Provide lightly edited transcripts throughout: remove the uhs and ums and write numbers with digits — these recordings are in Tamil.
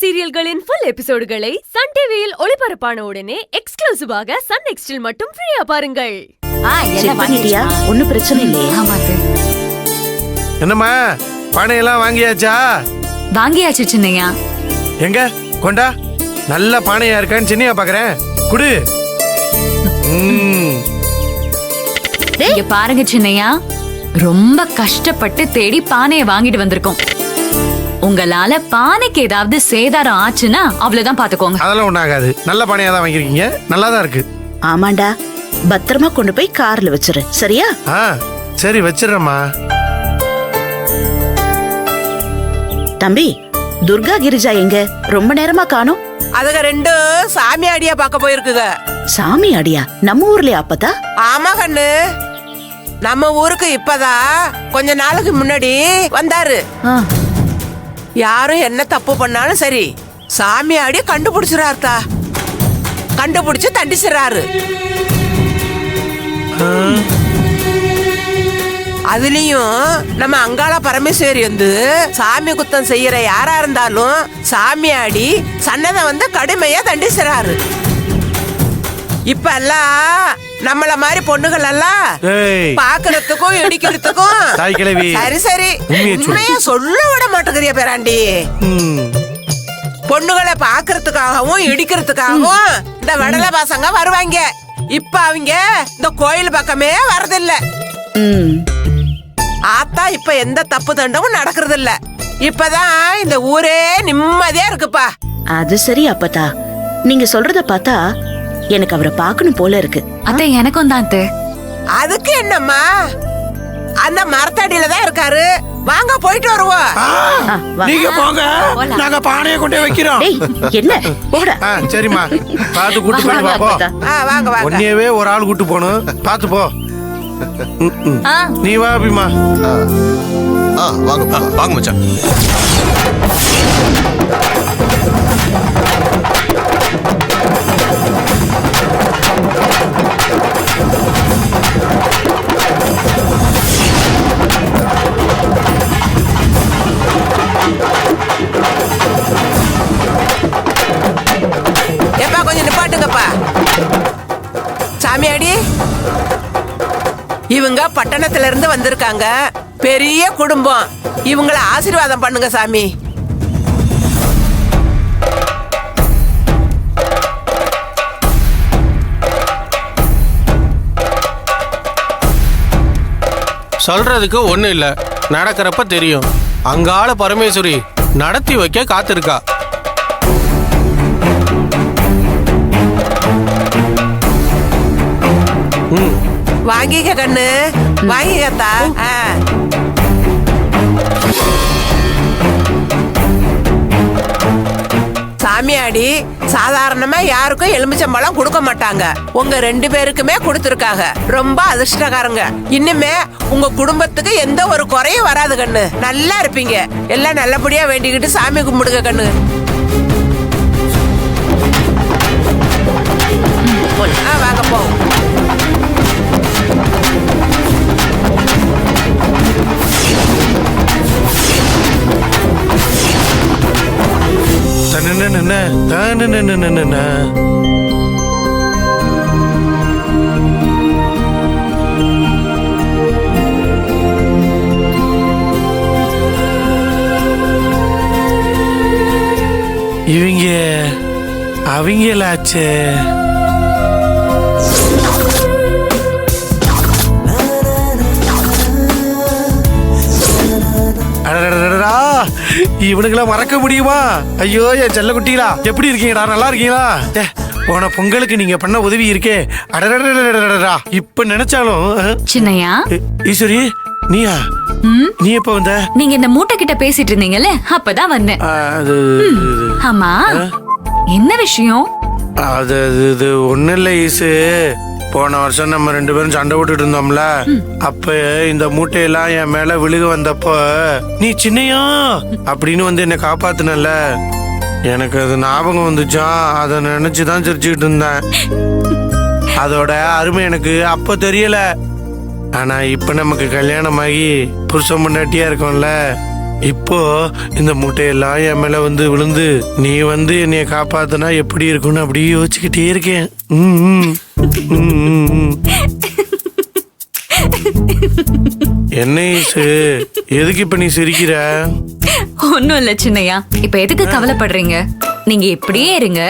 சீரியல்களின் ஃபுல் எபிசோடுகளை சன் டிவியில் ஒளிபரப்பான உடனே எக்ஸ்க்ளூசிவாக சன் நெக்ஸ்டில் மட்டும் ஃப்ரீயா பாருங்கள். ஒன்னும் பிரச்சனை இல்லையே? என்னம்மா பானையெல்லாம் வாங்கியாச்சா? வாங்கியாச்சு சின்னையா. எங்க கொண்டா, நல்ல பானையா இருக்கான்னு சின்னையா பாக்குறேன், குடு. இங்க பாருங்க சின்னையா, ரொம்ப கஷ்டப்பட்டு தேடி பானையை வாங்கிட்டு வந்திருக்கோம். உங்களால பானைக்கு ஏதாவது சேதாரம் ஆச்சுன்னா அவ்வளவுதான் பாத்துக்கோங்க. அதெல்லாம் ஒண்ணாகாது, நல்ல பானையா தான் வாங்கிருக்கீங்க, நல்லா தான் இருக்கு. ஆமாண்டா, பத்திரமா கொண்டு போய் கார்ல வச்சிரு, சரியா? சரி வச்சிடறேம்மா. தம்பி, துர்கா கிரிஜா எங்க? ரொம்ப நேரமா காணோம். அதுக ரெண்டும் சாமி அடியா பார்க்க போயிருக்குங்க. சாமி அடியா? நம்ம ஊர்லயா அப்பதா? ஆமா கண்ணு, நம்ம ஊருக்கு இப்பதான் கொஞ்ச நாளுக்கு முன்னாடி வந்தாரு. யாரும் என்ன தப்பு பண்ணாலும் சரி சாமி அடிய கண்டுபிடிச்சிடாருதா, கண்டுபிடிச்சு தண்டிச்சிடறாரு. அதுலயும் நம்ம அங்காள பரமேஸ்வரி வந்து சாமி குத்தம் செய்யற யாரா இருந்தாலும் சாமியாடி சன்னதை வந்து கடுமையா தண்டிச்சிடறாரு. இப்ப எல்லாம் நம்மள மாதிரி பொண்ணுகள் எல்லாம் பாக்குறதுக்கும் இடிக்கிறதுக்கும் சரி சரி உண்மையா சொல்ல விட மாட்டேங்கிறிய பேராண்டி. பொண்ணுகளை பாக்குறதுக்காகவும் இடிக்கிறதுக்காகவும் இந்த வடல பசங்க வருவாங்க. இப்ப அவங்க இந்த கோயில் பக்கமே வரதில்ல. ஆத்தா இப்ப எந்த தப்பு தண்டமும் நடக்கிறது இல்ல. இப்பதான் இந்த ஊரே நிம்மதியா இருக்குப்பா. அது சரி அப்பதா, நீங்க சொல்றத பார்த்தா எனக்கு அவரை பார்க்கணும் போல இருக்கு. அத்தை எனக்கும் தான். அதுக்கு என்னம்மா, அந்த மரத்தடியில தான் இருக்காரு, வாங்க போயிட்டு வருவோம். நீங்க போங்க, நாங்க பானையை கொண்டே வைக்கிறோம். என்ன போடா. சரிம்மா, பாத்து கூட்டு போய் வா. வாங்க வாங்க. ஒன்னேவே ஒரு ஆள் கூட்டு போணும், பாத்து போ. நீ வா அபிமா. வாங்க வாங்க மச்சான். எப்பா கொஞ்சம் நிப்பாட்டுங்கப்பா. சாமியாடி, இவங்க பட்டணத்துல இருந்து வந்திருக்காங்க, பெரிய குடும்பம். இவங்கள ஆசீர்வாதம் பண்ணுங்க சாமி. சொல்றதுக்கு ஒண்ணு இல்ல, நடக்கிறப்ப தெரியும். அங்காள பரமேஸ்வரி நடத்தி வைக்க காத்திருக்கா. வாங்கிக்க கண்ணு, வாங்கிக்கத்தா. சாமியாடி சாதாரணமா யாருக்கும் எலுமிச்சம்பழம் கொடுக்க மாட்டாங்க. உங்க 2 பேருக்குமே கொடுத்துருக்காங்க. ரொம்ப அதிர்ஷ்டக்காரங்க. இன்னுமே உங்க குடும்பத்துக்கு எந்த ஒரு குறையும் வராது கண்ணு. நல்லா இருப்பீங்க. எல்லாம் நல்லபடியா வேண்டிக்கிட்டு சாமி கும்பிடுங்க கண்ணு. வாங்க போ. இவங்க அவங்களாச்சு. இவனுங்கள மறக்க முடியுமா? ஐயோ என் செல்ல குட்டிகளா, எப்படி இருக்கீங்கடா? நல்லா இருக்கீங்களா? போன பொங்கலுக்கு நீங்க பண்ண உதவி இருக்கே, அடடா இப்ப நினைச்சாலும். சின்னையா, ஈஸ்வரி நீயா? நீ எப்ப வந்த? நீங்க இந்த மூட்டை கிட்ட பேசிட்டு இருந்தீங்கல்ல, அப்பதான் வந்தேன். ஆமா, என்ன விஷயம்? அது ஒண்ணு இல்ல ஈசு. போன வருஷம் நம்ம 2 பேரும் சண்டை போட்டுட்டு இருந்தோம்ல, அப்ப இந்த மூட்டையெல்லாம் என் மேல விழுக வந்தப்ப நீ சின்னையா அப்படின்னு வந்து என்ன காப்பாத்துனல, எனக்கு அது ஞாபகம் வந்துச்சான். அதை நினைச்சுதான் சிரிச்சுக்கிட்டு இருந்தேன். அதோட அருமை எனக்கு அப்ப தெரியல. ஆனா இப்ப நமக்கு கல்யாணம் ஆகி புருஷன் முன்னாட்டியா இருக்கோம்ல, இப்போ இந்த மூட்டையெல்லாம் என் மேல வந்து விழுந்து நீ வந்து என்னைய காப்பாத்தினா எப்படி இருக்கும்னு அப்படியே யோசிச்சுக்கிட்டே இருக்கேன். என்ன ஈசு, எதுக்கு இப்ப நீ சிரிக்கிற? ஒண்ணும் இல்ல சின்னையா, இப்ப எதுக்கு கவலைப்படுறீங்க? நீங்க இப்படியே இருங்க,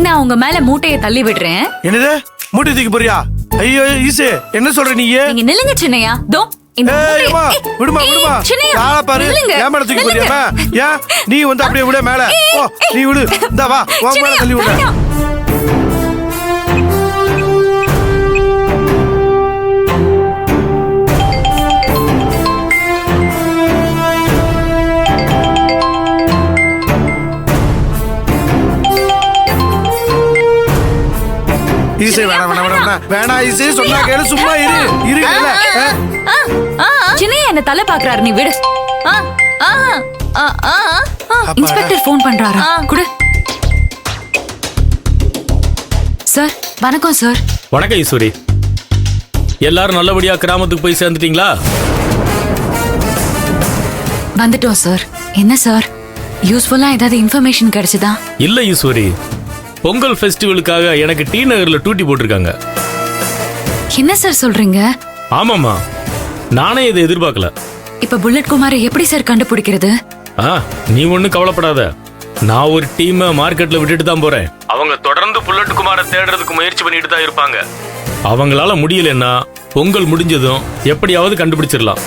நான் உங்க மேல மூட்டைய தள்ளி விடுறேன். என்னது, மூட்டை தூக்கி போறியா? ஐயோ ஈசு, என்ன சொல்ற நீ? நீங்க நில்லுங்க சின்னையா. தோ இந்த மூட்டைய- விடுமா விடுமா, சின்னையா, யார பாரு, நில்லுங்க, என் மேல தூக்கி நில்லுங்க. போறியா? ஏன் நீ வந்து அப்படியே விட மேல? ஓ நீ விடு, இந்த வா உன் மேல சின்னையா, தள்ளி விட. வேண்டாம். ஈசு வேணாம் வேணாம் வேணாம் வேணாம் ஈசு, சொன்னா கேளு, சும்மா இரு இரு. சின்னையா என்ன தலை பாக்குறாரு, நீ விடு. இன்ஸ்பெக்டர் போன் பண்றாரா? குடு. சார் வணக்கம் சார். வணக்கம் ஈஸ்வரி. எல்லாரும் நல்லபடியா கிராமத்துக்கு போய் சேர்ந்துட்டீங்களா? வந்துட்டோம் சார். என்ன சார், யூஸ்ஃபுல்லா ஏதாவது இன்ஃபர்மேஷன் கிடைச்சதா? இல்ல ஈஸ்வரி, பொங்கல் ஃபெஸ்டிவலுக்காக எனக்கு டி நகர்ல டூட்டி போட்டிருக்காங்க. என்ன சார் சொல்றீங்க? ஆமாமா, நானே இதை எதிர்பார்க்கல. இப்ப புல்லட் குமாரை எப்படி சார் கண்டுபிடிக்கிறது? நீ ஒண்ணும் கவலைப்படாத, நான் ஒரு டீம் மார்க்கெட்ல விட்டுட்டு தான் போறேன். அவங்க தொடர்ந்து புல்லட் குமாரை தேடுறதுக்கு முயற்சி பண்ணிட்டு தான் இருப்பாங்க. அவங்களால முடியலன்னா பொங்கல் முடிஞ்சதும் எப்படியாவது கண்டுபிடிச்சிடலாம்.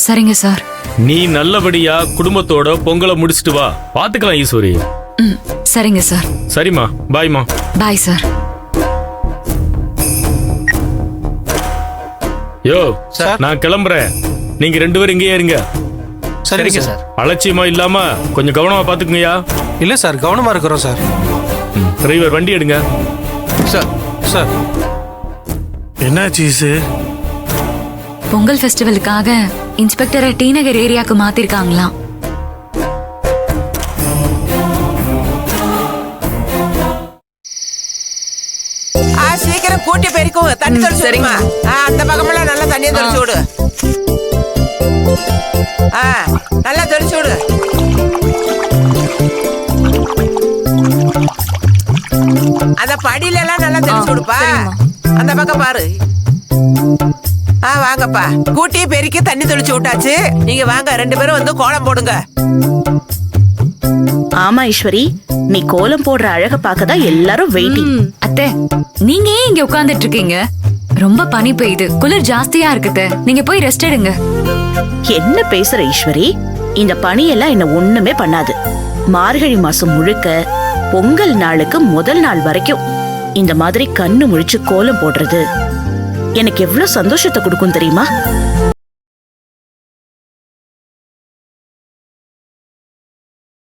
சரிங்க சார். நீ நல்லபடியா குடும்பத்தோட பொங்கலை முடிச்சிட்டு வா, பாத்துக்கலாம் ஈஸ்வரி. சரிங்க சார். சரிம்மா, பாய்மா. Bye sir. யோ சார். நான் கிளம்புறேன், நீங்க 2 பேரும் இங்கேயே இருங்க. சரிங்க சார். அலட்சியமா இல்லாம கொஞ்சம் கவனமா பாத்துக்குங்கயா. இல்ல சார், கவனமா இருக்கிறோம் சார். டிரைவர் வண்டி எடுங்க. Sir sir. என்னாச்சு ஈசு? பொங்கல் ஃபெஸ்டிவலுக்காக இன்ஸ்பெக்டரை டி நகர் ஏரியாக்கு மாத்திருக்காங்களாம். சீக்கிரம் கூட்டி பெருக்கும், தண்ணி தெளிச்சு விடுமா. அந்த பக்கமெல்லாம் நல்லா தண்ணியை தெளிச்சு விடு. நல்லா தெளிச்சு விடு. அந்த படியில எல்லாம் நல்லா தெளிச்சு விடுப்பா. அந்த பக்கம் பாரு. வாங்கப்பா, கூட்டி பெருக்கி தண்ணி தெளிச்சு விட்டாச்சு. நீங்க வாங்க, 2 பேரும் வந்து கோலம் போடுங்க. ஆமா ஈஸ்வரி, நீ கோலம் போடுற அழக பார்க்கதான் எல்லாரும் வெயிட்டிங். அத்தை, நீங்க ஏன் இங்க உட்கார்ந்துட்டு இருக்கீங்க? ரொம்ப பனி பெய்யுது, குளிர் ஜாஸ்தியா இருக்குது. நீங்க போய் ரெஸ்ட் எடுங்க. என்ன பேசுற ஈஸ்வரி? இந்த பனியெல்லாம் என்ன ஒண்ணுமே பண்ணாது. மார்கழி மாசம் முழுக்க பொங்கல் நாளுக்கு முதல் நாள் வரைக்கும் இந்த மாதிரி கண்ணு முழிச்சு கோலம் போடுறது எனக்கு எவ்வளவு சந்தோஷத்தை கொடுக்கும் தெரியுமா?